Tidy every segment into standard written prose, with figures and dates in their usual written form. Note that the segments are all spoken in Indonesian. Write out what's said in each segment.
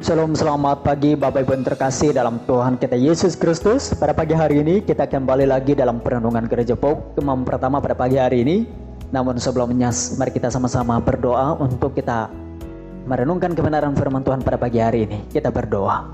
Shalom, selamat pagi Bapak Ibu yang terkasih dalam Tuhan kita Yesus Kristus. Pada pagi hari ini kita kembali lagi dalam perenungan Gereja POK Kemam pertama pada pagi hari ini. Namun sebelumnya mari kita sama-sama berdoa untuk kita merenungkan kebenaran firman Tuhan pada pagi hari ini. Kita berdoa.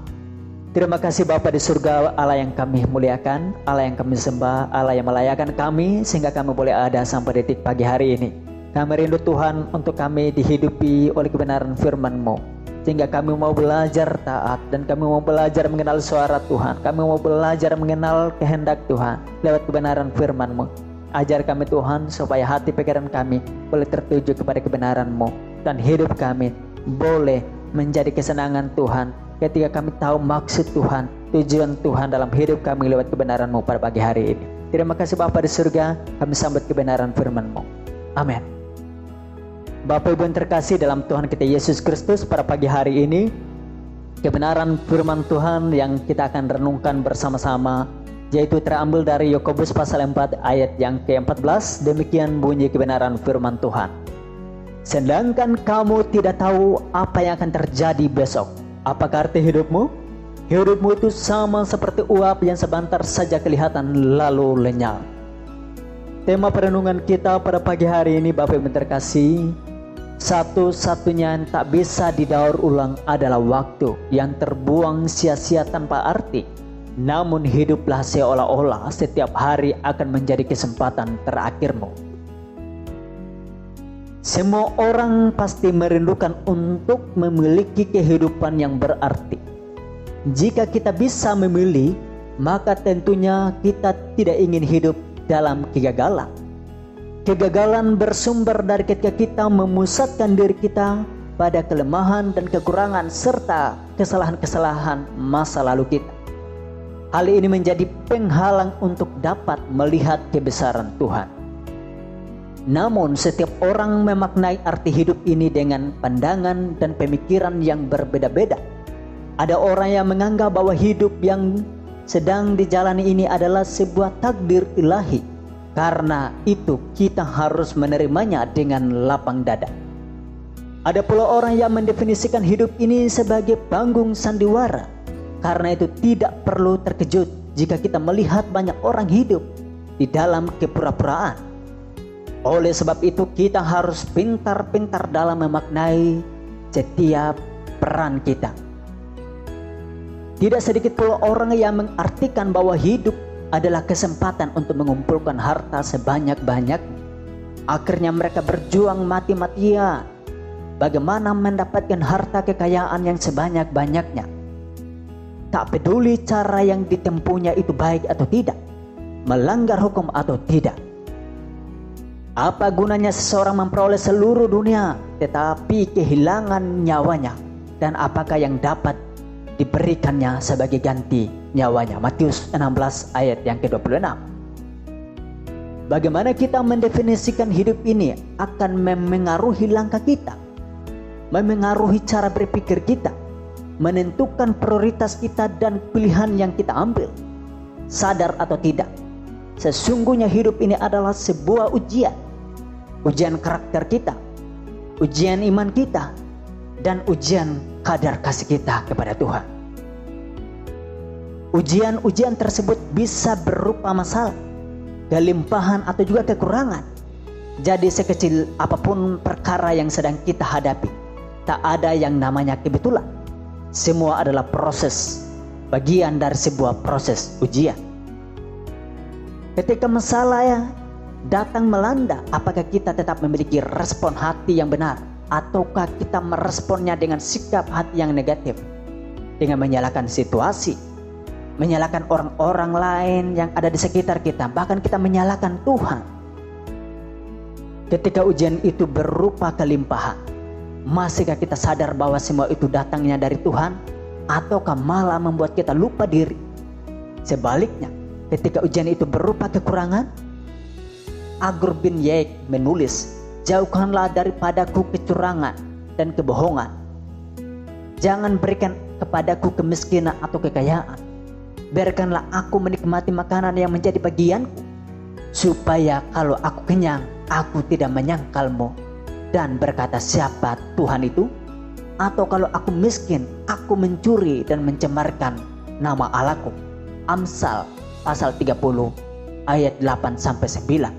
Terima kasih Bapa di surga, Allah yang kami muliakan, Allah yang kami sembah, Allah yang melayakan kami sehingga kami boleh ada sampai detik pagi hari ini. Kami rindu Tuhan untuk kami dihidupi oleh kebenaran firman-Mu. Sehingga kami mau belajar taat dan kami mau belajar mengenal suara Tuhan. Kami mau belajar mengenal kehendak Tuhan lewat kebenaran firman-Mu. Ajar kami Tuhan supaya hati pikiran kami boleh tertuju kepada kebenaran-Mu. Dan hidup kami boleh menjadi kesenangan Tuhan ketika kami tahu maksud Tuhan, tujuan Tuhan dalam hidup kami lewat kebenaran-Mu pada pagi hari ini. Terima kasih Bapa di surga, kami sambut kebenaran firman-Mu. Amin. Bapak Ibu yang terkasih dalam Tuhan kita Yesus Kristus, pada pagi hari ini kebenaran firman Tuhan yang kita akan renungkan bersama-sama yaitu terambil dari Yakobus pasal 4 ayat yang ke-14. Demikian bunyi kebenaran firman Tuhan. Sedangkan kamu tidak tahu apa yang akan terjadi besok. Apakah arti hidupmu? Hidupmu itu sama seperti uap yang sebentar saja kelihatan lalu lenyap. Tema perenungan kita pada pagi hari ini Bapak Ibu yang terkasih, satu-satunya yang tak bisa didaur ulang adalah waktu yang terbuang sia-sia tanpa arti. Namun hiduplah seolah-olah setiap hari akan menjadi kesempatan terakhirmu. Semua orang pasti merindukan untuk memiliki kehidupan yang berarti. Jika kita bisa memilih, maka tentunya kita tidak ingin hidup dalam kegagalan. Kegagalan bersumber dari ketika kita memusatkan diri kita pada kelemahan dan kekurangan serta kesalahan-kesalahan masa lalu kita. Hal ini menjadi penghalang untuk dapat melihat kebesaran Tuhan. Namun setiap orang memaknai arti hidup ini dengan pandangan dan pemikiran yang berbeda-beda. Ada orang yang menganggap bahwa hidup yang sedang dijalani ini adalah sebuah takdir ilahi. Karena itu kita harus menerimanya dengan lapang dada. Ada pula orang yang mendefinisikan hidup ini sebagai panggung sandiwara. Karena itu tidak perlu terkejut jika kita melihat banyak orang hidup di dalam kepura-puraan. Oleh sebab itu kita harus pintar-pintar dalam memaknai setiap peran kita. Tidak sedikit pula orang yang mengartikan bahwa hidup adalah kesempatan untuk mengumpulkan harta sebanyak-banyaknya. Akhirnya mereka berjuang mati-matian bagaimana mendapatkan harta kekayaan yang sebanyak-banyaknya. Tak peduli cara yang ditempuhnya itu baik atau tidak, melanggar hukum atau tidak. Apa gunanya seseorang memperoleh seluruh dunia tetapi kehilangan nyawanya, dan apakah yang dapat diberikannya sebagai ganti nyawanya? Matius 16 ayat yang ke-26. Bagaimana kita mendefinisikan hidup ini akan memengaruhi langkah kita, memengaruhi cara berpikir kita, menentukan prioritas kita dan pilihan yang kita ambil. Sadar atau tidak, sesungguhnya hidup ini adalah sebuah ujian. Ujian karakter kita, ujian iman kita, dan ujian kadar kasih kita kepada Tuhan. Ujian-ujian tersebut bisa berupa masalah, kelimpahan atau juga kekurangan. Jadi sekecil apapun perkara yang sedang kita hadapi, tak ada yang namanya kebetulan. Semua adalah proses, bagian dari sebuah proses ujian. Ketika masalah datang melanda, apakah kita tetap memiliki respon hati yang benar, ataukah kita meresponnya dengan sikap hati yang negatif, dengan menyalahkan situasi, menyalahkan orang-orang lain yang ada di sekitar kita, bahkan kita menyalahkan Tuhan. Ketika ujian itu berupa kelimpahan, masihkah kita sadar bahwa semua itu datangnya dari Tuhan, ataukah malah membuat kita lupa diri? Sebaliknya, ketika ujian itu berupa kekurangan, Agur bin Yaik menulis, jauhkanlah daripadaku kecurangan dan kebohongan. Jangan berikan kepadaku kemiskinan atau kekayaan. Biarkanlah aku menikmati makanan yang menjadi bagianku, supaya kalau aku kenyang, aku tidak menyangkalmu dan berkata, siapa Tuhan itu? Atau kalau aku miskin, aku mencuri dan mencemarkan nama Allahku. Amsal pasal 30 ayat 8-9.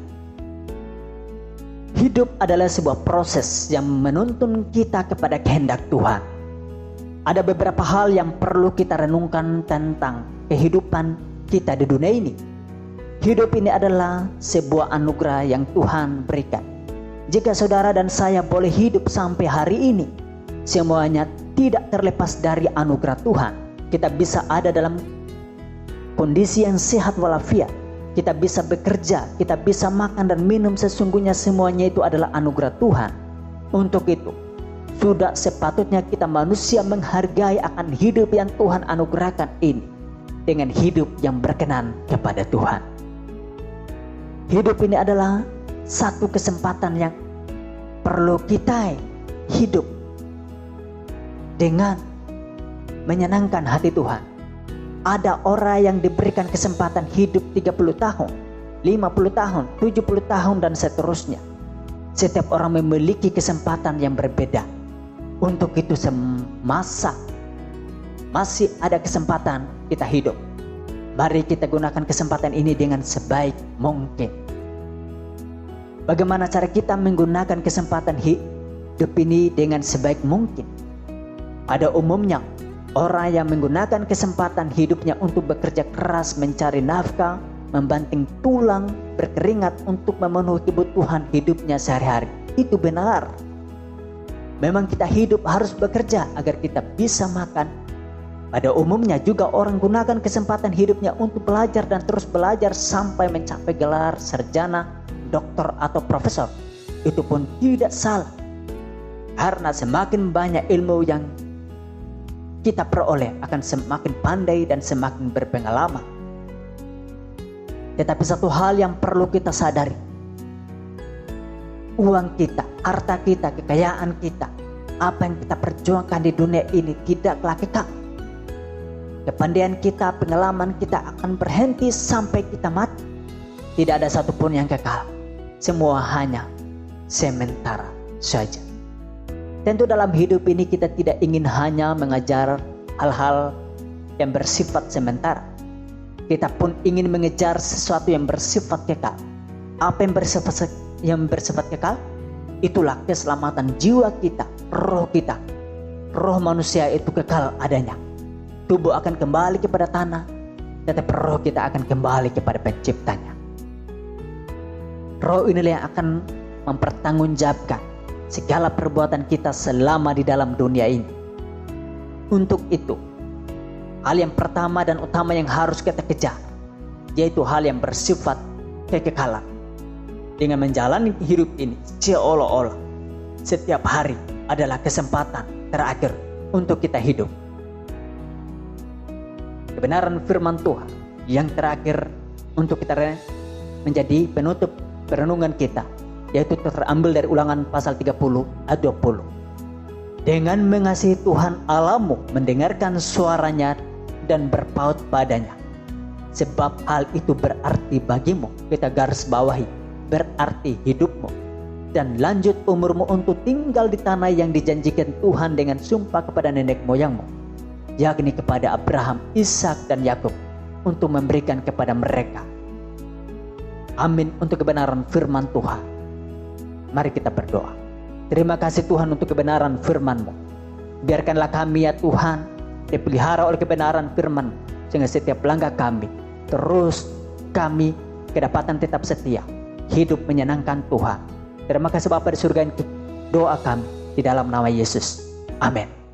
Hidup adalah sebuah proses yang menuntun kita kepada kehendak Tuhan. Ada beberapa hal yang perlu kita renungkan tentang kehidupan kita di dunia ini. Hidup ini adalah sebuah anugerah yang Tuhan berikan. Jika saudara dan saya boleh hidup sampai hari ini, semuanya tidak terlepas dari anugerah Tuhan. Kita bisa ada dalam kondisi yang sehat walafiat. Kita bisa bekerja, kita bisa makan dan minum, sesungguhnya semuanya itu adalah anugerah Tuhan. Untuk itu, sudah sepatutnya kita manusia menghargai akan hidup yang Tuhan anugerahkan ini dengan hidup yang berkenan kepada Tuhan. Hidup ini adalah satu kesempatan yang perlu kita hidup dengan menyenangkan hati Tuhan. Ada orang yang diberikan kesempatan hidup 30 tahun, 50 tahun, 70 tahun dan seterusnya. Setiap orang memiliki kesempatan yang berbeda. Untuk itu semasa masih ada kesempatan kita hidup, mari kita gunakan kesempatan ini dengan sebaik mungkin. Bagaimana cara kita menggunakan kesempatan hidup ini dengan sebaik mungkin? Pada umumnya, orang yang menggunakan kesempatan hidupnya untuk bekerja keras mencari nafkah, membanting tulang, berkeringat untuk memenuhi kebutuhan hidupnya sehari-hari. Itu benar. Memang kita hidup harus bekerja agar kita bisa makan. Pada umumnya juga orang gunakan kesempatan hidupnya untuk belajar dan terus belajar sampai mencapai gelar sarjana, doktor atau profesor. Itu pun tidak salah. Karena semakin banyak ilmu yang kita peroleh akan semakin pandai dan semakin berpengalaman. Tetapi satu hal yang perlu kita sadari, uang kita, harta kita, kekayaan kita, apa yang kita perjuangkan di dunia ini tidaklah kekal. Kepandaian kita, pengalaman kita akan berhenti sampai kita mati. Tidak ada satupun yang kekal. Semua hanya sementara saja. Tentu dalam hidup ini kita tidak ingin hanya mengajar hal-hal yang bersifat sementara. Kita pun ingin mengejar sesuatu yang bersifat kekal. Apa yang bersifat kekal? Itulah keselamatan jiwa kita, roh kita. Roh manusia itu kekal adanya. Tubuh akan kembali kepada tanah, tetapi roh kita akan kembali kepada penciptanya. Roh inilah yang akan mempertanggungjawabkan segala perbuatan kita selama di dalam dunia ini. Untuk itu, hal yang pertama dan utama yang harus kita kejar, yaitu hal yang bersifat kekekalan. Dengan menjalani hidup ini seolah-olah setiap hari adalah kesempatan terakhir untuk kita hidup. Kebenaran firman Tuhan yang terakhir untuk kita menjadi penutup perenungan kita, yaitu terambil dari Ulangan pasal 30 ayat 20. Dengan mengasihi Tuhan Allahmu, mendengarkan suaranya dan berpaut padanya. Sebab hal itu berarti bagimu, kita garis bawahi, berarti hidupmu dan lanjut umurmu untuk tinggal di tanah yang dijanjikan Tuhan dengan sumpah kepada nenek moyangmu, yakni kepada Abraham, Ishak dan Yakub, untuk memberikan kepada mereka. Amin untuk kebenaran firman Tuhan. Mari kita berdoa. Terima kasih Tuhan untuk kebenaran firman-Mu. Biarkanlah kami ya Tuhan dipelihara oleh kebenaran firman, sehingga setiap langkah kami terus kami kedapatan tetap setia, hidup menyenangkan Tuhan. Terima kasih Bapa di surga, doa kami di dalam nama Yesus. Amin.